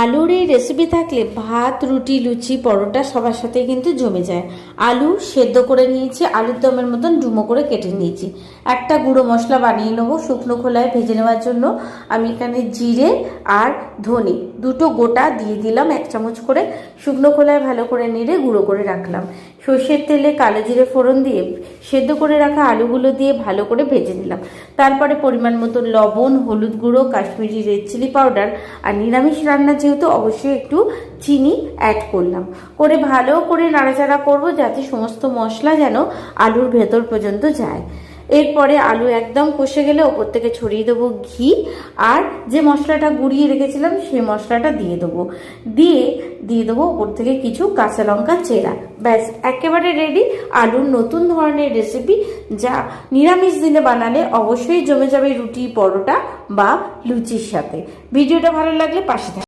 আলুর এই রেসিপি থাকলে ভাত, রুটি, লুচি, পরোটা সবার সাথে কিন্তু জমে যায়। আলু সেদ্ধ করে নিয়েছি, আলুর দমের মতন ডুমো করে কেটে নিয়েছি। একটা গুঁড়ো মশলা বানিয়ে নেবো শুকনো খোলায় ভেজে নেওয়ার জন্য। আমি এখানে জিরে আর ধনে দুটো গোটা দিয়ে দিলাম, 1 চামচ করে। শুকনো খোলায় ভালো করে নেড়ে গুঁড়ো করে রাখলাম। সর্ষের তেলে কালো জিরে ফোড়ন দিয়ে সেদ্ধ করে রাখা আলুগুলো দিয়ে ভালো করে ভেজে নিলাম। তারপরে পরিমাণ মতো লবণ, হলুদ গুঁড়ো, কাশ্মীরি রেড চিলি পাউডার আর নিরামিষ রান্না যেহেতু অবশ্যই একটু চিনি অ্যাড করলাম। করে ভালো করে নাড়াচাড়া করব যাতে সমস্ত মশলা যেন আলুর ভেতর পর্যন্ত যায়। এরপরে আলু একদম কষে গেলে ওপর থেকে ছড়িয়ে দেবো ঘি, আর যে মশলাটা গুঁড়িয়ে রেখেছিলাম সেই মশলাটা দিয়ে দেবো ওপর থেকে কিছু কাঁচা লঙ্কা চেরা। ব্যাস, একেবারে রেডি আলুর নতুন ধরনের রেসিপি, যা নিরামিষ দিনে বানালে অবশ্যই জমে যাবে রুটি, পরোটা বা লুচির সাথে। ভিডিওটা ভালো লাগলে পাশে থাকবে।